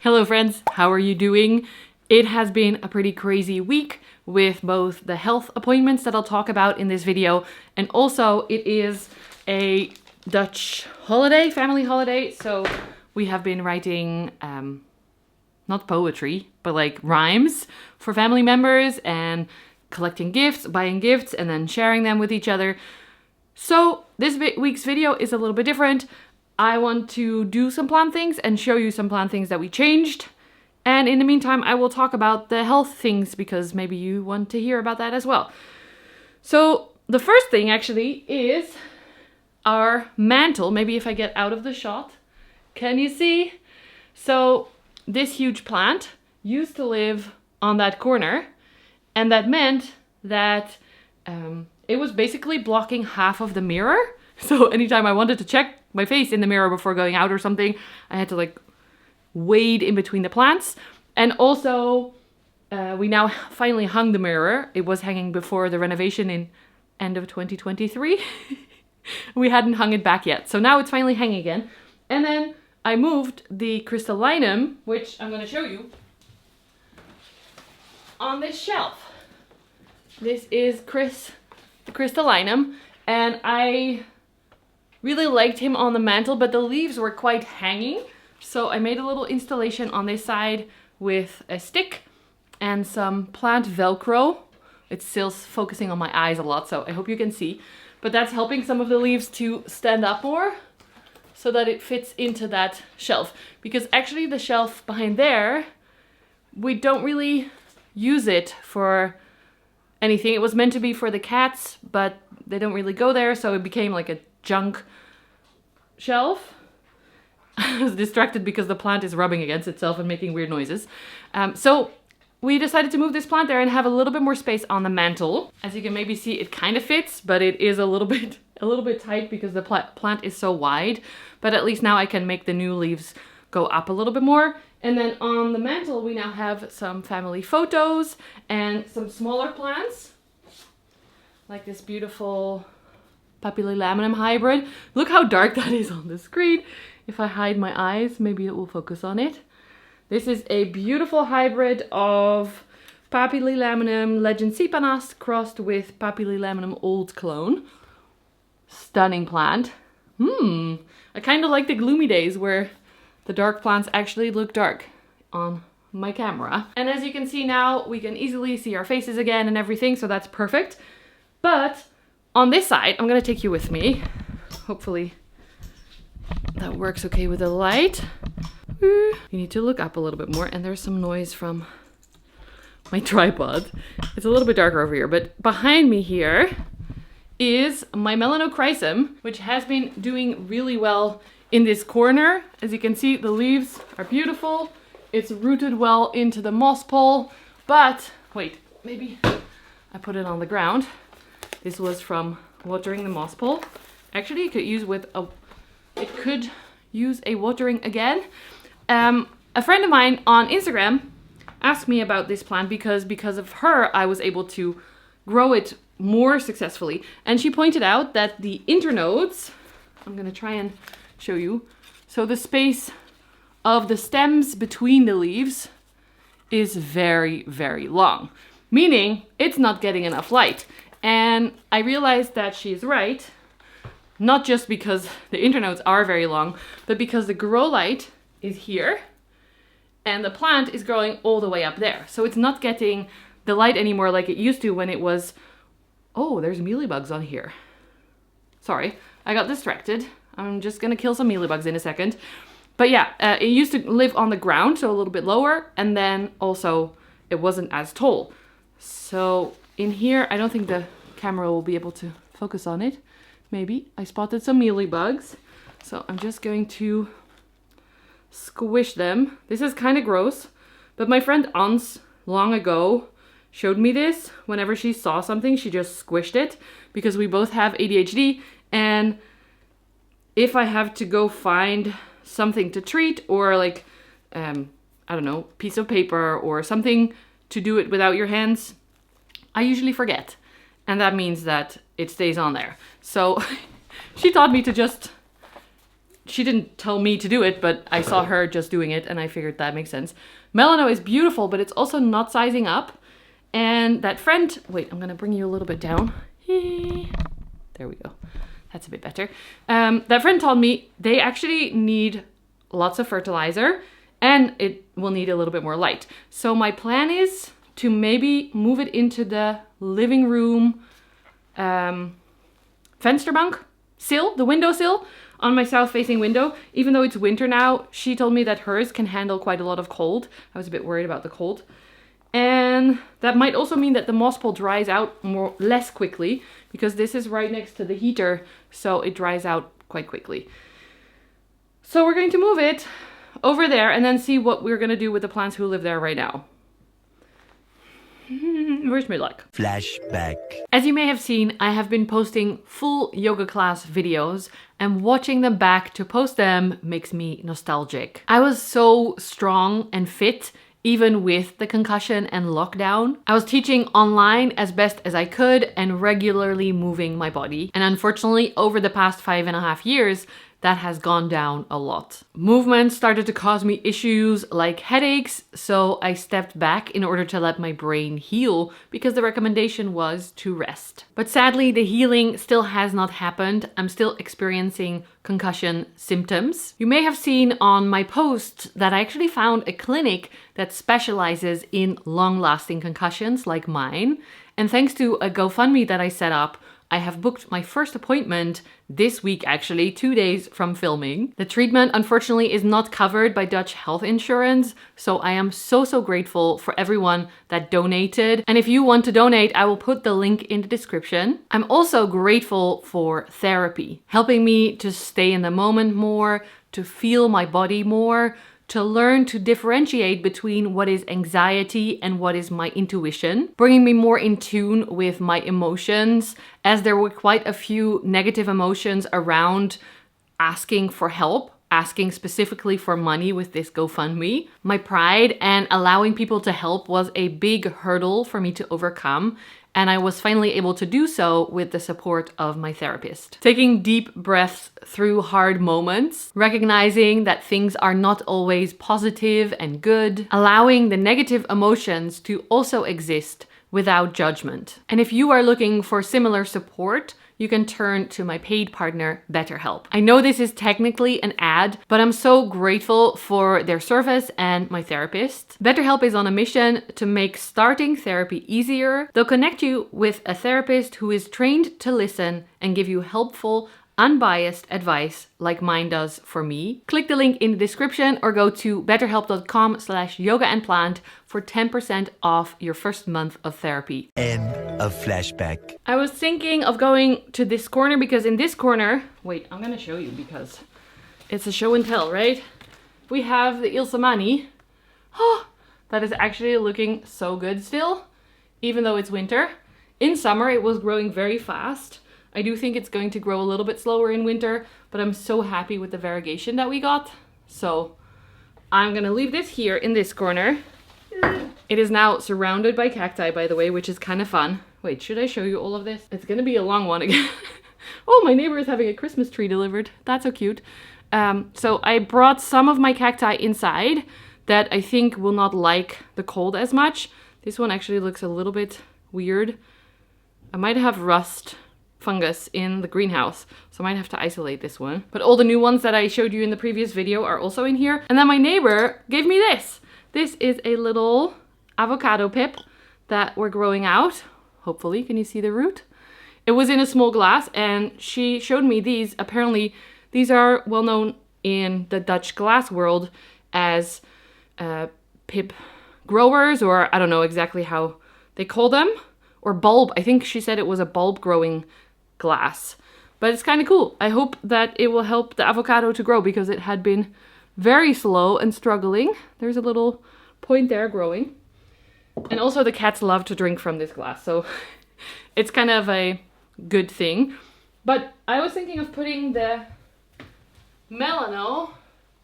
Hello friends, how are you doing? It has been a pretty crazy week with both the health appointments that I'll talk about in this video, and also it is a Dutch holiday, family holiday, so we have been writing not poetry, but like rhymes for family members and collecting gifts, buying gifts, and then sharing them with each other. So this week's video is a little bit different. I want to do some planned things and show you some planned things that we changed. And in the meantime, I will talk about the health things because maybe you want to hear about that as well. So the first thing actually is our mantle. Maybe if I get out of the shot, can you see? So this huge plant used to live on that corner, and that meant that it was basically blocking half of the mirror. So anytime I wanted to check my face in the mirror before going out or something, I had to like wade in between the plants. And also we now finally hung the mirror. It was hanging before the renovation in end of 2023. We hadn't hung it back yet. So now it's finally hanging again. And then I moved the crystallinum, which I'm going to show you, on this shelf. This is the crystallinum, and I really liked him on the mantle, but the leaves were quite hanging. So I made a little installation on this side with a stick and some plant Velcro. It's still focusing on my eyes a lot, so I hope you can see. But that's helping some of the leaves to stand up more so that it fits into that shelf. Because actually the shelf behind there, we don't really use it for anything. It was meant to be for the cats, but they don't really go there, so it became like a junk shelf. I was distracted because the plant is rubbing against itself and making weird noises. So we decided to move this plant there and have a little bit more space on the mantle. As you can maybe see, it kind of fits, but it is a little bit tight because the plant is so wide. But at least now I can make the new leaves go up a little bit more. And then on the mantle, we now have some family photos and some smaller plants, like this beautiful Papillilaminum hybrid. Look how dark that is on the screen. If I hide my eyes, maybe it will focus on it. This is a beautiful hybrid of Papillilaminum Legend Sipanas crossed with Papillilaminum Old Clone. Stunning plant. I kind of like the gloomy days where the dark plants actually look dark on my camera. And as you can see now, we can easily see our faces again and everything, so that's perfect. But on this side, I'm gonna take you with me. Hopefully that works okay with the light. You need to look up a little bit more, and there's some noise from my tripod. It's a little bit darker over here, but behind me here is my Melanochrysum, which has been doing really well in this corner. As you can see, the leaves are beautiful. It's rooted well into the moss pole, but wait, maybe I put it on the ground. This was from watering the moss pole. Actually, it could use a watering again. A friend of mine on Instagram asked me about this plant because of her, I was able to grow it more successfully. And she pointed out that the internodes, I'm gonna try and show you. So the space of the stems between the leaves is very, very long, meaning it's not getting enough light. And I realized that she's right, not just because the internodes are very long, but because the grow light is here and the plant is growing all the way up there. So it's not getting the light anymore like it used to when it was, oh, there's mealybugs on here. Sorry, I got distracted. I'm just gonna kill some mealybugs in a second. But yeah, it used to live on the ground, so a little bit lower, and then also it wasn't as tall. So in here, I don't think the camera will be able to focus on it. Maybe. I spotted some mealybugs, so I'm just going to squish them. This is kind of gross, but my friend Ans long ago showed me this. Whenever she saw something, she just squished it because we both have ADHD, and if I have to go find something to treat or like, I don't know, piece of paper or something to do it without your hands, I usually forget. And that means that it stays on there. So she taught me to just she didn't tell me to do it, but I saw her just doing it and I figured that makes sense. Melano is beautiful, but it's also not sizing up. And that friend, wait, I'm gonna bring you a little bit down. There we go. That's a bit better. That friend told me they actually need lots of fertilizer and it will need a little bit more light. So my plan is to maybe move it into the living room vensterbank sill, the windowsill on my south-facing window. Even though it's winter now, she told me that hers can handle quite a lot of cold. I was a bit worried about the cold. And that might also mean that the moss pole dries out less quickly because this is right next to the heater, so it dries out quite quickly. So we're going to move it over there and then see what we're going to do with the plants who live there right now. Wish me luck. Flashback. As you may have seen, I have been posting full yoga class videos, and watching them back to post them makes me nostalgic. I was so strong and fit even with the concussion and lockdown. I was teaching online as best as I could and regularly moving my body. And unfortunately, over the past 5.5 years, that has gone down a lot. Movement started to cause me issues like headaches, so I stepped back in order to let my brain heal because the recommendation was to rest. But sadly, the healing still has not happened. I'm still experiencing concussion symptoms. You may have seen on my post that I actually found a clinic that specializes in long-lasting concussions like mine. And thanks to a GoFundMe that I set up, I have booked my first appointment this week, actually, 2 days from filming. The treatment, unfortunately, is not covered by Dutch health insurance, so I am so grateful for everyone that donated. And if you want to donate, I will put the link in the description. I'm also grateful for therapy, helping me to stay in the moment more, to feel my body more, to learn to differentiate between what is anxiety and what is my intuition, bringing me more in tune with my emotions, as there were quite a few negative emotions around asking for help, asking specifically for money with this GoFundMe. My pride and allowing people to help was a big hurdle for me to overcome, and I was finally able to do so with the support of my therapist. Taking deep breaths through hard moments, recognizing that things are not always positive and good, allowing the negative emotions to also exist without judgment. And if you are looking for similar support, you can turn to my paid partner, BetterHelp. I know this is technically an ad, but I'm so grateful for their service and my therapist. BetterHelp is on a mission to make starting therapy easier. They'll connect you with a therapist who is trained to listen and give you helpful, unbiased advice like mine does for me. Click the link in the description or go to betterhelp.com/yogaandplant for 10% off your first month of therapy. End of flashback. I was thinking of going to this corner because in this corner, wait, I'm gonna show you because it's a show and tell, right? We have the Ilsamani. Oh, that is actually looking so good still, even though it's winter. In summer, it was growing very fast. I do think it's going to grow a little bit slower in winter, but I'm so happy with the variegation that we got. So I'm gonna leave this here in this corner. It is now surrounded by cacti, by the way, which is kind of fun. Wait, should I show you all of this? It's gonna be a long one again. Oh, my neighbor is having a Christmas tree delivered. That's so cute. So I brought some of my cacti inside that I think will not like the cold as much. This one actually looks a little bit weird. I might have rust fungus in the greenhouse, so I might have to isolate this one. But all the new ones that I showed you in the previous video are also in here. And then my neighbor gave me this. This is a little avocado pip that we're growing out. Hopefully, can you see the root? It was in a small glass and she showed me these. Apparently, these are well known in the Dutch glass world as pip growers, or I don't know exactly how they call them, or bulb. I think she said it was a bulb growing glass, but it's kind of cool. I hope that it will help the avocado to grow because it had been very slow and struggling. There's a little point there growing. And also the cats love to drink from this glass, so it's kind of a good thing. But I was thinking of putting the melano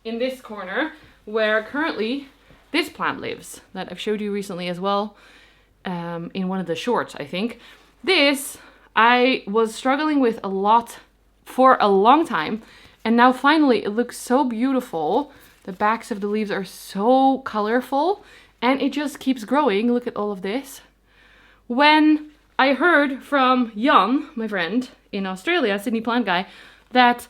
in this corner where currently this plant lives that I've showed you recently as well, in one of the shorts, I think. This I was struggling with a lot for a long time, And now finally it looks so beautiful. The backs of the leaves are so colorful and it just keeps growing. Look at all of this. When I heard from Jan, my friend in Australia, Sydney plant guy, that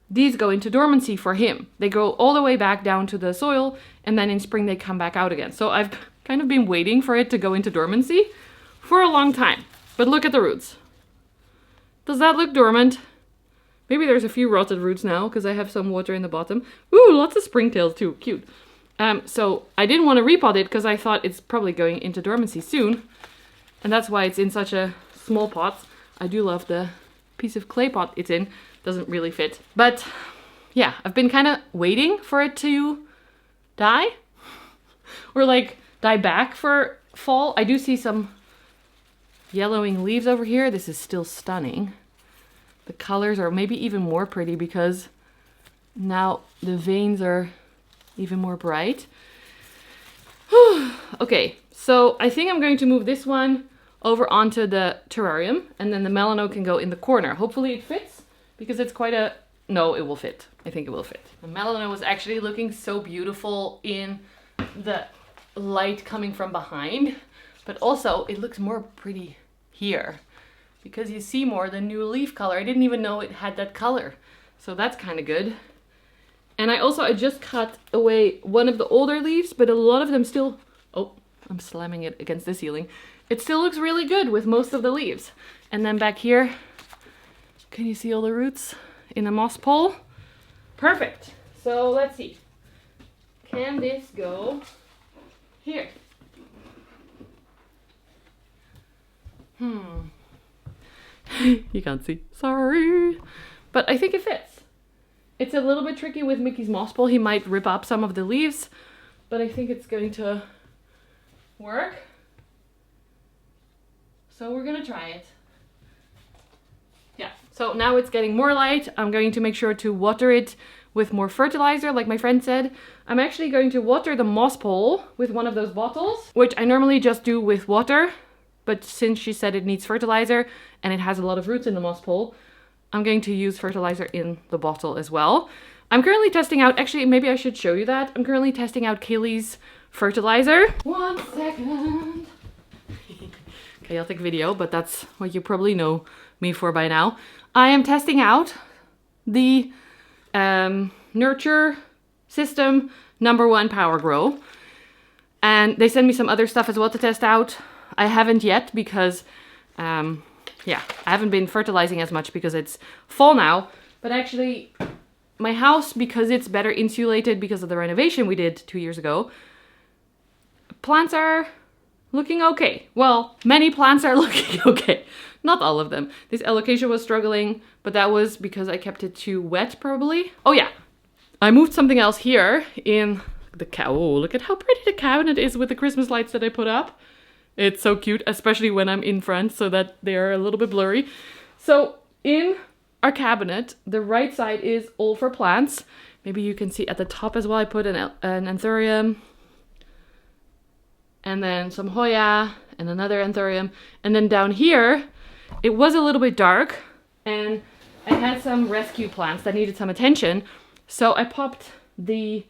these go into dormancy for him. They go all the way back down to the soil and then in spring they come back out again. So I've kind of been waiting for it to go into dormancy for a long time. But look at the roots. Does that look dormant? Maybe there's a few rotted roots now because I have some water in the bottom. Ooh, lots of springtails too, cute. So I didn't want to repot it because I thought it's probably going into dormancy soon. And that's why it's in such a small pot. I do love the piece of clay pot it's in. Doesn't really fit. But yeah, I've been kind of waiting for it to die. Or like die back for fall. I do see some yellowing leaves over here. This is still stunning. The colors are maybe even more pretty because now the veins are even more bright. Okay, so I think I'm going to move this one over onto the terrarium and then the melano can go in the corner. Hopefully it fits because it's quite a... No, it will fit. I think it will fit. The melano was actually looking so beautiful in the light coming from behind, but also it looks more pretty here because you see more the new leaf color. I didn't even know it had that color, so that's kind of good. And I just cut away one of the older leaves, but a lot of them still... Oh, I'm slamming it against the ceiling. It still looks really good with most of the leaves. And then back here, can you see all the roots in the moss pole? Perfect. So let's see. Can this go here? You can't see. Sorry. But I think it fits. It's a little bit tricky with Mickey's moss pole. He might rip up some of the leaves, but I think it's going to work. So we're gonna try it. Yeah, so now it's getting more light. I'm going to make sure to water it with more fertilizer, like my friend said. I'm actually going to water the moss pole with one of those bottles, which I normally just do with water. But since she said it needs fertilizer and it has a lot of roots in the moss pole, I'm going to use fertilizer in the bottle as well. I'm currently testing out, actually maybe I should show you that. I'm currently testing out Kaylee's fertilizer. 1 second. Chaotic video, but that's what you probably know me for by now. I am testing out the Nurture System #1 Power Grow. And they sent me some other stuff as well to test out. I haven't yet because, yeah, I haven't been fertilizing as much because it's fall now. But actually, my house, because it's better insulated because of the renovation we did 2 years ago, plants are looking okay. Well, many plants are looking okay. Not all of them. This alocasia was struggling, but that was because I kept it too wet, probably. Oh yeah, I moved something else here in the oh, look at how pretty the cabinet is with the Christmas lights that I put up. It's so cute, especially when I'm in front so that they're a little bit blurry. So in our cabinet, the right side is all for plants. Maybe you can see at the top as well, I put an anthurium, and then some Hoya, and another anthurium. And then down here, it was a little bit dark, and I had some rescue plants that needed some attention. So I popped the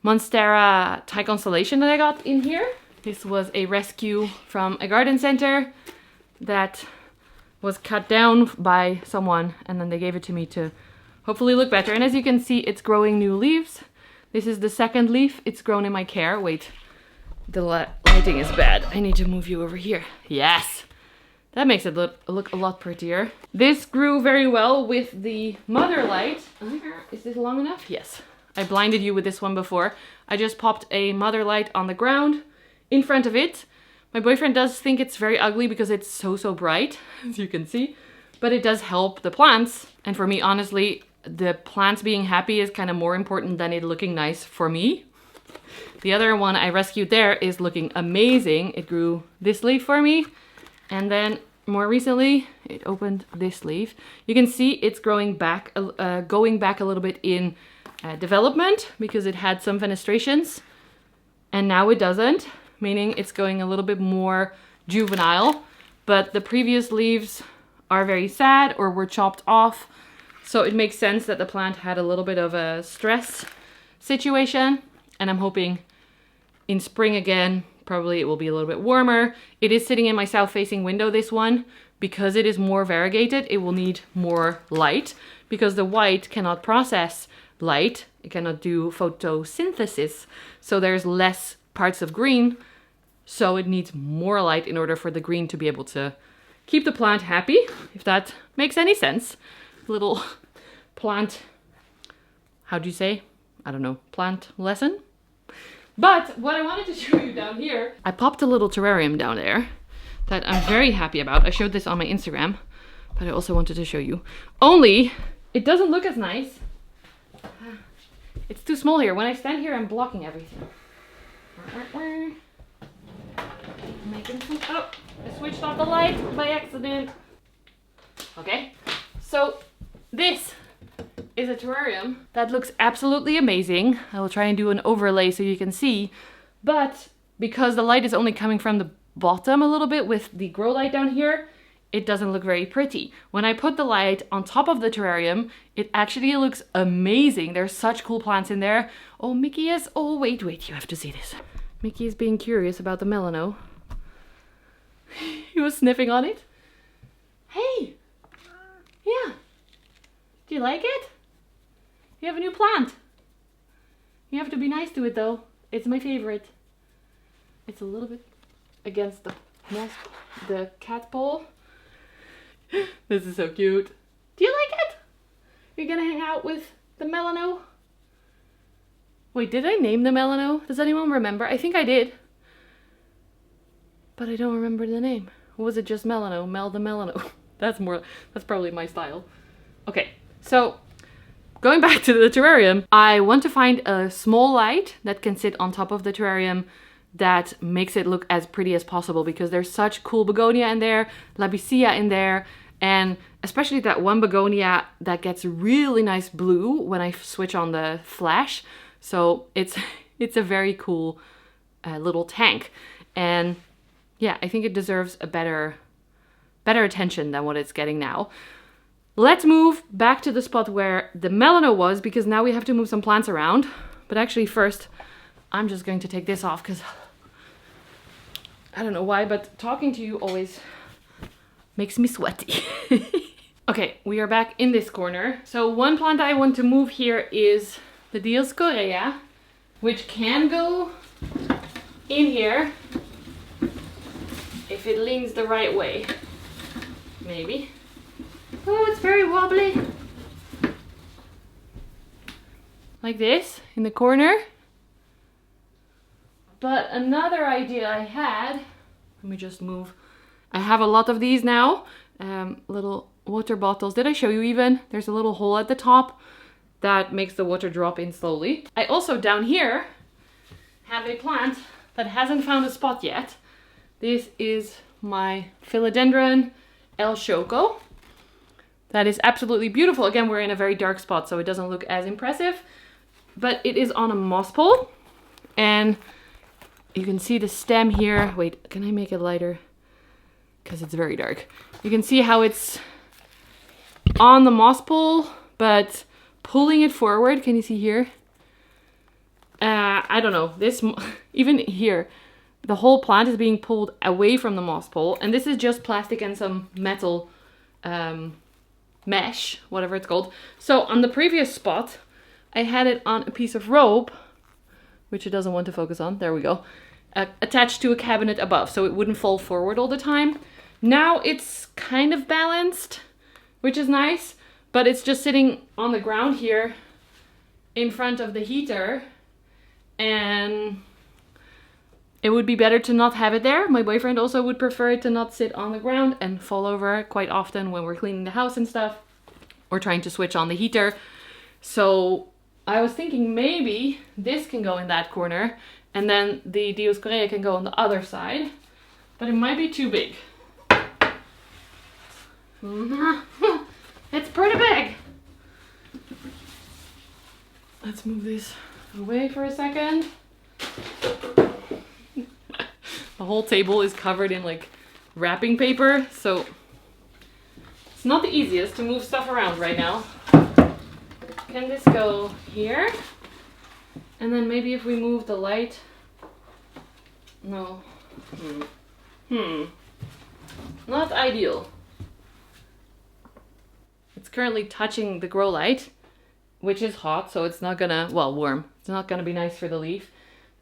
Monstera Thai Constellation that I got in here. This was a rescue from a garden center that was cut down by someone, and then they gave it to me to hopefully look better. And as you can see, it's growing new leaves. This is the second leaf. It's grown in my care. Wait, the lighting is bad. I need to move you over here. Yes, that makes it look a lot prettier. This grew very well with the mother light. Is this long enough? Yes. I blinded you with this one before. I just popped a mother light on the ground in front of it. My boyfriend does think it's very ugly because it's so bright, as you can see, but it does help the plants. And for me, honestly, the plants being happy is kind of more important than it looking nice for me. The other one I rescued there is looking amazing. It grew this leaf for me. And then more recently, it opened this leaf. You can see it's growing back, going back a little bit in development because it had some fenestrations and now it doesn't, meaning it's going a little bit more juvenile. But the previous leaves are very sad or were chopped off. So it makes sense that the plant had a little bit of a stress situation, and I'm hoping in spring again, probably it will be a little bit warmer. It is sitting in my south-facing window, this one, because it is more variegated. It will need more light because the white cannot process light. It cannot do photosynthesis. So there's less parts of green. So it needs more light in order for the green to be able to keep the plant happy, if that makes any sense. Little plant, how do you say? I don't know, plant lesson? But what I wanted to show you down here, I popped a little terrarium down there that I'm very happy about. I showed this on my Instagram, but I also wanted to show you. Only, it doesn't look as nice. It's too small here. When I stand here, I'm blocking everything. Making some, oh, I switched off the light by accident. Okay, so this is a terrarium that looks absolutely amazing. I will try and do an overlay so you can see, but because the light is only coming from the bottom a little bit with the grow light down here, it doesn't look very pretty. When I put the light on top of the terrarium, it actually looks amazing. There's such cool plants in there. Oh, Mickey is, oh wait, you have to see this. Mickey is being curious about the melano. He was sniffing on it. Hey, yeah, do you like it? You have a new plant. You have to be nice to it though. It's my favorite. It's a little bit against the cat pole. This is so cute. Do you like it? You're gonna hang out with the melano? Wait, did I name the melano? Does anyone remember? I think I did. But I don't remember the name. Or was it just melano? Mel the melano. That's probably my style. Okay, so going back to the terrarium, I want to find a small light that can sit on top of the terrarium that makes it look as pretty as possible, because there's such cool begonia in there, labicia in there, and especially that one begonia that gets really nice blue when I switch on the flash. So it's a very cool little tank, and yeah, I think it deserves a better attention than what it's getting now. Let's move back to the spot where the melano was, because now we have to move some plants around. But actually first, I'm just going to take this off because I don't know why, but talking to you always makes me sweaty. Okay, we are back in this corner. So one plant I want to move here is the Dioscorea, which can go in here if it leans the right way. Maybe. Oh, it's very wobbly. Like this, in the corner. But another idea I had, let me just move. I have a lot of these now, little water bottles. Did I show you even? There's a little hole at the top that makes the water drop in slowly. I also down here have a plant that hasn't found a spot yet. This is my philodendron El Choco. That is absolutely beautiful. Again, we're in a very dark spot, so it doesn't look as impressive, but it is on a moss pole, and you can see the stem here. Wait, can I make it lighter? Because it's very dark. You can see how it's on the moss pole, but pulling it forward. Can you see here? I don't know. This, even here, the whole plant is being pulled away from the moss pole, and this is just plastic and some metal mesh, whatever it's called. So on the previous spot, I had it on a piece of rope, which it doesn't want to focus on. There we go. Attached to a cabinet above, so it wouldn't fall forward all the time. Now it's kind of balanced, which is nice, but it's just sitting on the ground here in front of the heater, and it would be better to not have it there. My boyfriend also would prefer it to not sit on the ground and fall over quite often when we're cleaning the house and stuff, or trying to switch on the heater. So I was thinking maybe this can go in that corner, and then the Dioscorea can go on the other side, but it might be too big. It's pretty big. Let's move this away for a second. The whole table is covered in like wrapping paper, so it's not the easiest to move stuff around right now. Can this go here? And then maybe if we move the light. No. Not ideal. It's currently touching the grow light, which is hot, so it's not gonna, well, warm. It's not gonna be nice for the leaf.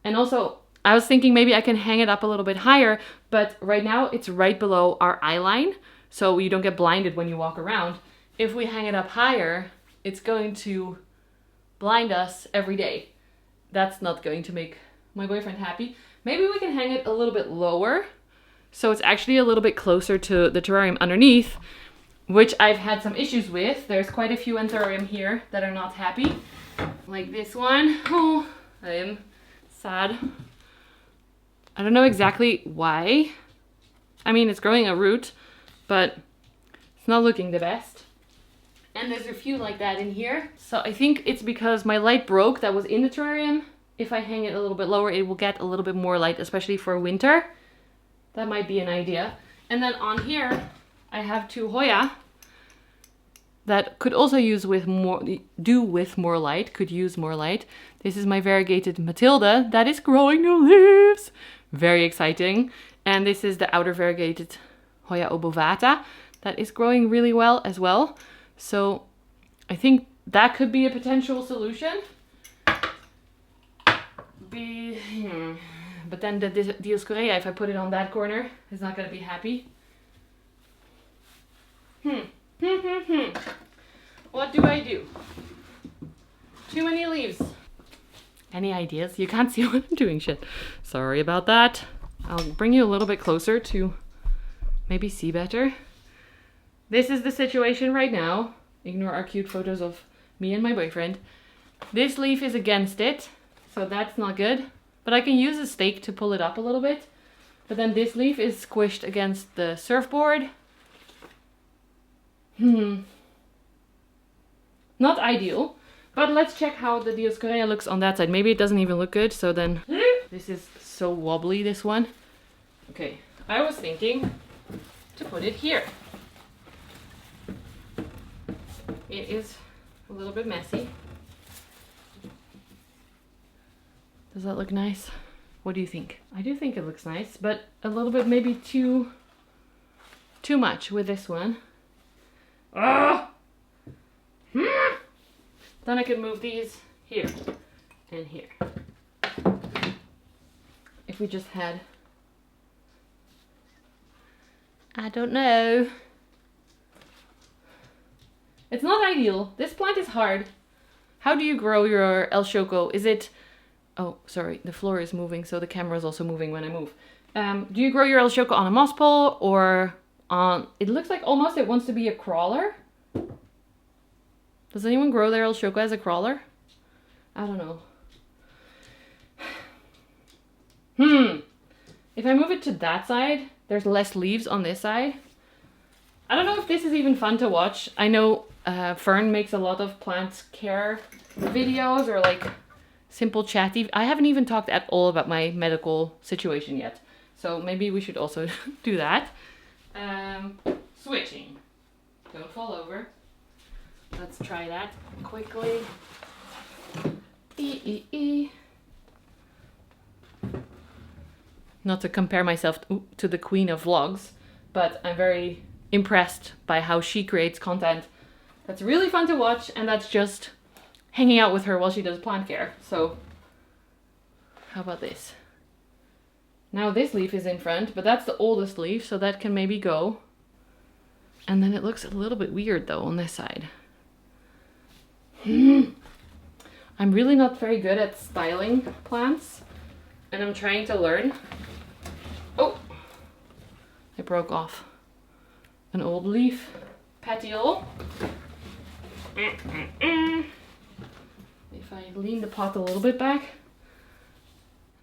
And also, I was thinking maybe I can hang it up a little bit higher, but right now it's right below our eye line, so you don't get blinded when you walk around. If we hang it up higher, it's going to blind us every day. That's not going to make my boyfriend happy. Maybe we can hang it a little bit lower, so it's actually a little bit closer to the terrarium underneath, which I've had some issues with. There's quite a few in terrarium here that are not happy. Like this one. Oh, I am sad. I don't know exactly why. I mean, it's growing a root, but it's not looking the best. And there's a few like that in here. So I think it's because my light broke that was in the terrarium. If I hang it a little bit lower, it will get a little bit more light, especially for winter. That might be an idea. And then on here, I have 2 Hoya that could also do with more light, could use more light. This is my variegated Matilda that is growing new leaves. Very exciting. And this is the outer variegated Hoya obovata that is growing really well as well. So I think that could be a potential solution. But then the Dioscorea, if I put it on that corner, is not going to be happy. What do I do? Too many leaves. Any ideas? You can't see what I'm doing, shit. Sorry about that. I'll bring you a little bit closer to maybe see better. This is the situation right now. Ignore our cute photos of me and my boyfriend. This leaf is against it, so that's not good. But I can use a stake to pull it up a little bit. But then this leaf is squished against the surfboard. Not ideal. But let's check how the Dioscorea looks on that side. Maybe it doesn't even look good, so then... This is so wobbly, this one. Okay, I was thinking to put it here. It is a little bit messy. Does that look nice? What do you think? I do think it looks nice, but a little bit maybe too much with this one. Ah! Then I could move these here and here. If we just had... I don't know. It's not ideal. This plant is hard. How do you grow your El Choco? Is it... Oh, sorry. The floor is moving, so the camera is also moving when I move. Do you grow your El Choco on a moss pole or on... It looks like almost it wants to be a crawler. Does anyone grow their El Choco as a crawler? I don't know. If I move it to that side, there's less leaves on this side. I don't know if this is even fun to watch. I know Fern makes a lot of plant care videos or like simple chatty. I haven't even talked at all about my medical situation yet. So maybe we should also do that. Switching. Don't fall over. Let's try that quickly. Not to compare myself to the queen of vlogs, but I'm very impressed by how she creates content that's really fun to watch, and that's just hanging out with her while she does plant care. So how about this? Now this leaf is in front, but that's the oldest leaf, so that can maybe go. And then it looks a little bit weird though on this side. I'm really not very good at styling plants, and I'm trying to learn. Oh, I broke off an old leaf petiole. If I lean the pot a little bit back.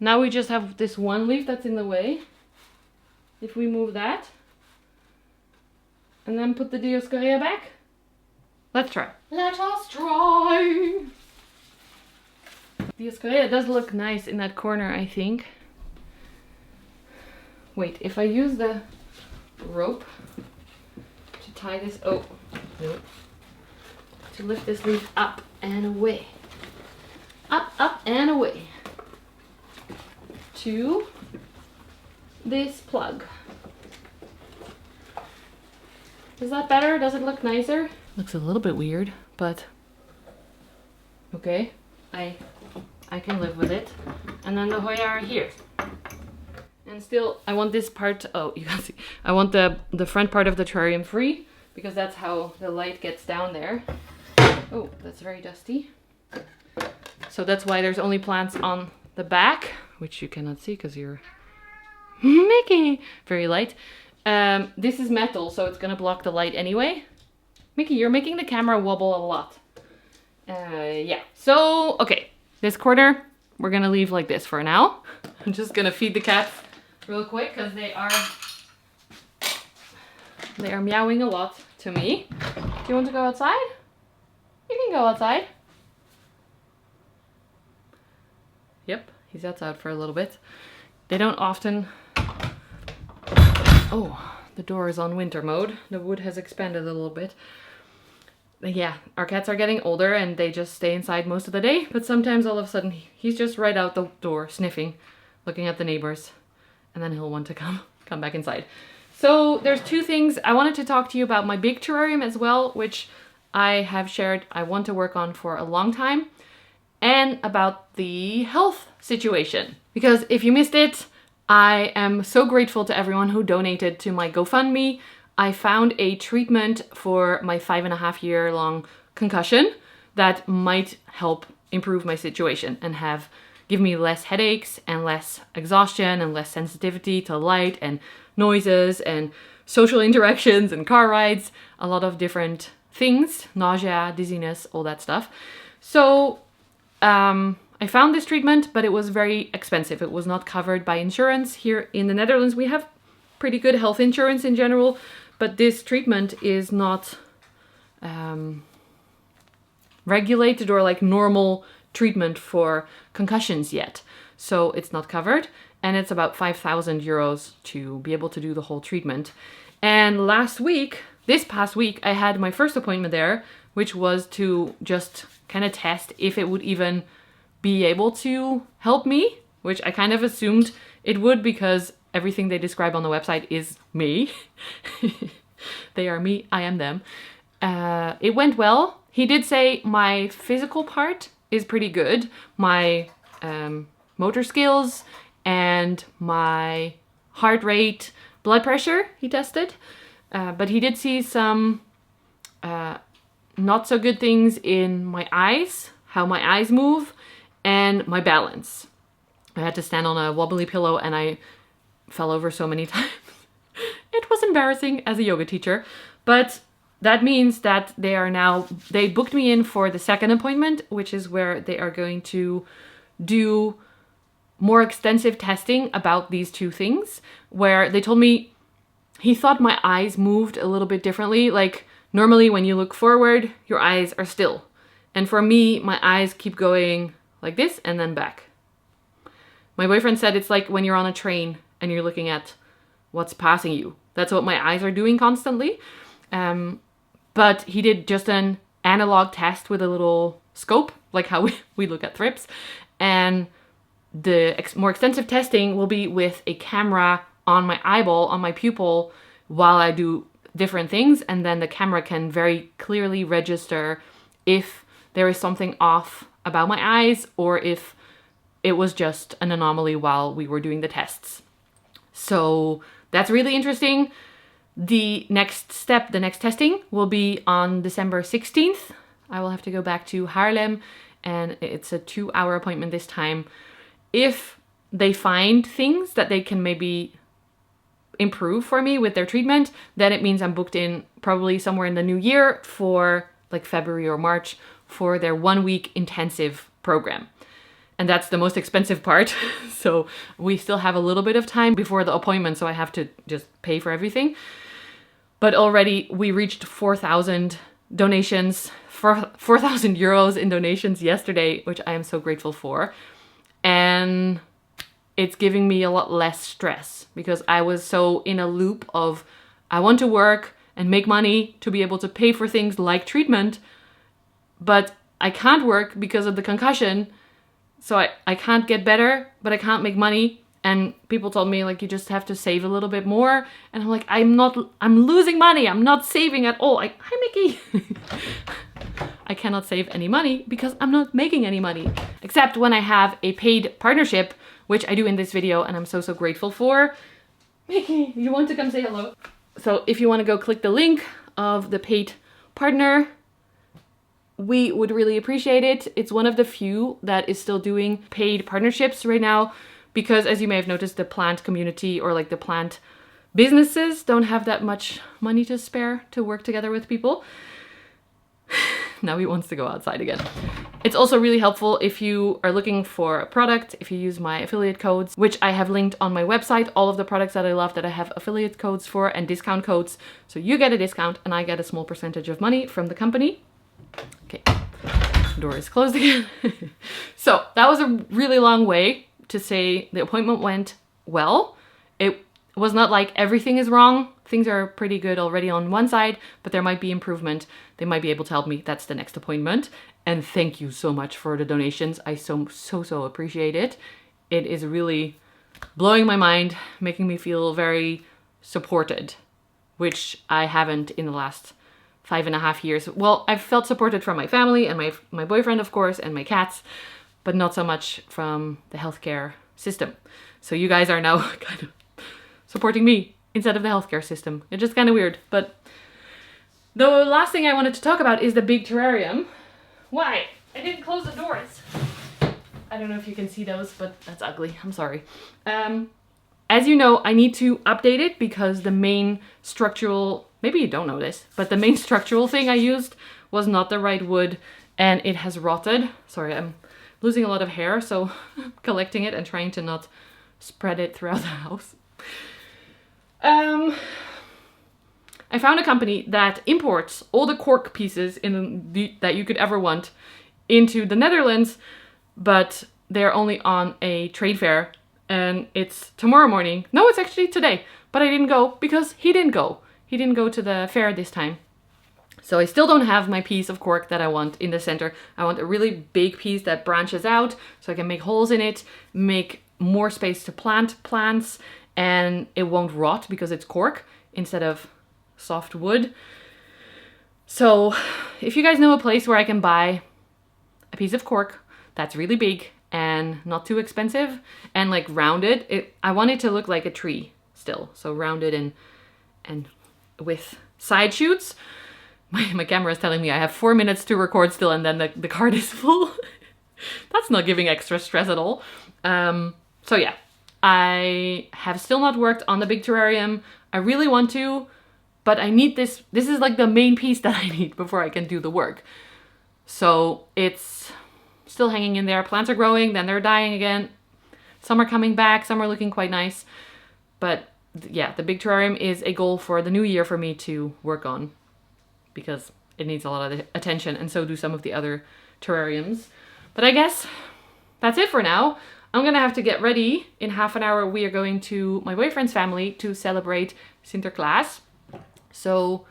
Now we just have this one leaf that's in the way. If we move that and then put the Dioscorea back. Let's try. Let us try. Dioscorea does look nice in that corner, I think. Wait, if I use the rope to tie this, oh, no, to lift this leaf up and away. Up, up, and away. To this plug. Is that better? Does it look nicer? Looks a little bit weird, but okay. I can live with it. And then the Hoya are here. And still, I want this part, oh, you can see. I want the front part of the terrarium free, because that's how the light gets down there. Oh, that's very dusty. So that's why there's only plants on the back, which you cannot see because you're Mickey, very light. This is metal, so it's gonna block the light anyway. Mickey, you're making the camera wobble a lot. Yeah, so, okay. This corner, we're gonna leave like this for now. I'm just gonna feed the cats real quick because they are meowing a lot to me. Do you want to go outside? You can go outside. Yep, he's outside for a little bit. They don't often... Oh, the door is on winter mode. The wood has expanded a little bit. Yeah, our cats are getting older and they just stay inside most of the day, but sometimes all of a sudden he's just right out the door sniffing, looking at the neighbors, and then he'll want to come back inside. So there's two things. I wanted to talk to you about my big terrarium as well, which I have shared I want to work on for a long time, and about the health situation. Because if you missed it, I am so grateful to everyone who donated to my GoFundMe. I found a treatment for my 5.5-year-long concussion that might help improve my situation and give me less headaches and less exhaustion and less sensitivity to light and noises and social interactions and car rides, a lot of different things, nausea, dizziness, all that stuff. So I found this treatment, but it was very expensive. It was not covered by insurance. Here in the Netherlands, we have pretty good health insurance in general, but this treatment is not regulated or like normal treatment for concussions yet. So it's not covered, and it's about 5,000 euros to be able to do the whole treatment. And this past week, I had my first appointment there, which was to just kind of test if it would even be able to help me, which I kind of assumed it would because everything they describe on the website is me. They are me, I am them. It went well. He did say my physical part is pretty good. My motor skills and my heart rate, blood pressure, he tested. But he did see some not so good things in my eyes, how my eyes move, and my balance. I had to stand on a wobbly pillow and I fell over so many times. It was embarrassing as a yoga teacher, but that means that they booked me in for the second appointment, which is where they are going to do more extensive testing about these two things, where they told me he thought my eyes moved a little bit differently. Like normally when you look forward, your eyes are still. And for me, my eyes keep going like this and then back. My boyfriend said it's like when you're on a train and you're looking at what's passing you. That's what my eyes are doing constantly. But he did just an analog test with a little scope, like how we look at thrips. And the more extensive testing will be with a camera on my eyeball, on my pupil, while I do different things. And then the camera can very clearly register if there is something off about my eyes or if it was just an anomaly while we were doing the tests. So that's really interesting. The next step, the next testing will be on December 16th. I will have to go back to Haarlem and it's a 2-hour appointment this time. If they find things that they can maybe improve for me with their treatment, then it means I'm booked in probably somewhere in the new year for like February or March for their 1-week intensive program. And that's the most expensive part. So we still have a little bit of time before the appointment, so I have to just pay for everything. But already we reached 4,000 donations, 4,000 euros in donations yesterday, which I am so grateful for. And it's giving me a lot less stress because I was so in a loop of I want to work and make money to be able to pay for things like treatment, but I can't work because of the concussion. So I can't get better, but I can't make money. And people told me, like, you just have to save a little bit more. And I'm like, I'm losing money. I'm not saving at all. Hi, Mickey. I cannot save any money because I'm not making any money. Except when I have a paid partnership, which I do in this video, and I'm so, so grateful for. Mickey, you want to come say hello? So if you want to go click the link of the paid partner, we would really appreciate it. It's one of the few that is still doing paid partnerships right now, because as you may have noticed, the plant community or like the plant businesses don't have that much money to spare to work together with people. Now he wants to go outside again. It's also really helpful if you are looking for a product, if you use my affiliate codes, which I have linked on my website, all of the products that I love that I have affiliate codes for and discount codes. So you get a discount and I get a small percentage of money from the company. Okay, door is closed again. So that was a really long way to say the appointment went well. It was not like everything is wrong. Things are pretty good already on one side, but there might be improvement. They might be able to help me. That's the next appointment. And thank you so much for the donations. I so appreciate it. It is really blowing my mind, making me feel very supported, which I haven't in the last 5.5 years. Well, I've felt supported from my family and my boyfriend, of course, and my cats, but not so much from the healthcare system. So you guys are now kind of supporting me instead of the healthcare system. It's just kind of weird. But the last thing I wanted to talk about is the big terrarium. Why? I didn't close the doors. I don't know if you can see those, but that's ugly. I'm sorry. As you know, I need to update it because the main structural, maybe you don't know this, but the main structural thing I used was not the right wood and it has rotted. Sorry, I'm losing a lot of hair, so I'm collecting it and trying to not spread it throughout the house. I found a company that imports all the cork pieces that you could ever want into the Netherlands, but they're only on a trade fair and it's tomorrow morning. No, it's actually today, but I didn't go because he didn't go. He didn't go to the fair this time. So I still don't have my piece of cork that I want in the center. I want a really big piece that branches out so I can make holes in it, make more space to plant plants, and it won't rot because it's cork instead of soft wood. So if you guys know a place where I can buy a piece of cork that's really big and not too expensive and like rounded, I want it to look like a tree still. So rounded and with side shoots. My camera is telling me I have 4 minutes to record still and then the card is full. That's not giving extra stress at all. So yeah, I have still not worked on the big terrarium. I really want to, but I need this. This is like the main piece that I need before I can do the work. So it's still hanging in there. Plants are growing, then they're dying again. Some are coming back, some are looking quite nice. But yeah, the big terrarium is a goal for the new year for me to work on because it needs a lot of attention, and so do some of the other terrariums. But I guess that's it for now. I'm gonna have to get ready. In half an hour, we are going to my boyfriend's family to celebrate Sinterklaas. So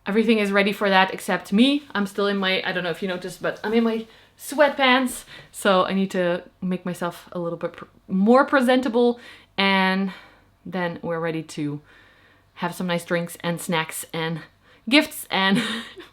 everything is ready for that except me. I'm still in my, I don't know if you noticed, but I'm in my sweatpants. So I need to make myself a little bit more presentable, and then we're ready to have some nice drinks and snacks and gifts and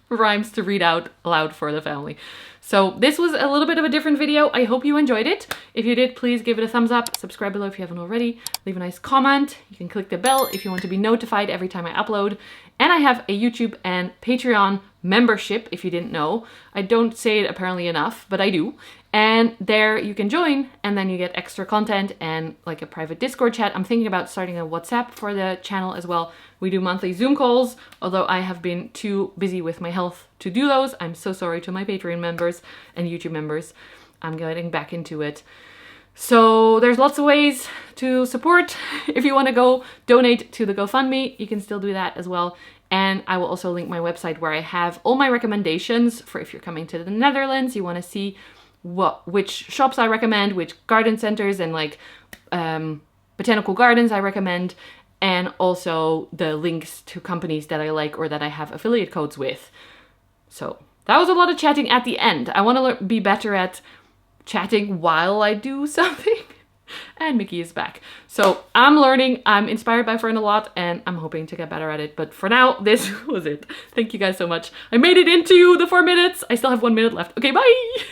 rhymes to read out loud for the family. So this was a little bit of a different video. I hope you enjoyed it. If you did, please give it a thumbs up, subscribe below if you haven't already, leave a nice comment. You can click the bell if you want to be notified every time I upload. And I have a YouTube and Patreon membership, if you didn't know. I don't say it apparently enough, but I do. And there you can join, and then you get extra content and like a private Discord chat. I'm thinking about starting a WhatsApp for the channel as well. We do monthly Zoom calls, although I have been too busy with my health to do those. I'm so sorry to my Patreon members and YouTube members. I'm getting back into it. So there's lots of ways to support. If you want to go donate to the GoFundMe, you can still do that as well. And I will also link my website where I have all my recommendations for if you're coming to the Netherlands, you want to see which shops I recommend, which garden centers and like botanical gardens I recommend, and also the links to companies that I like or that I have affiliate codes with. So that was a lot of chatting at the end. I want to be better at chatting while I do something. And Mickey is back. So I'm learning. I'm inspired by Fern a lot, and I'm hoping to get better at it. But for now, this was it. Thank you guys so much. I made it into the 4 minutes. I still have 1 minute left. Okay, bye!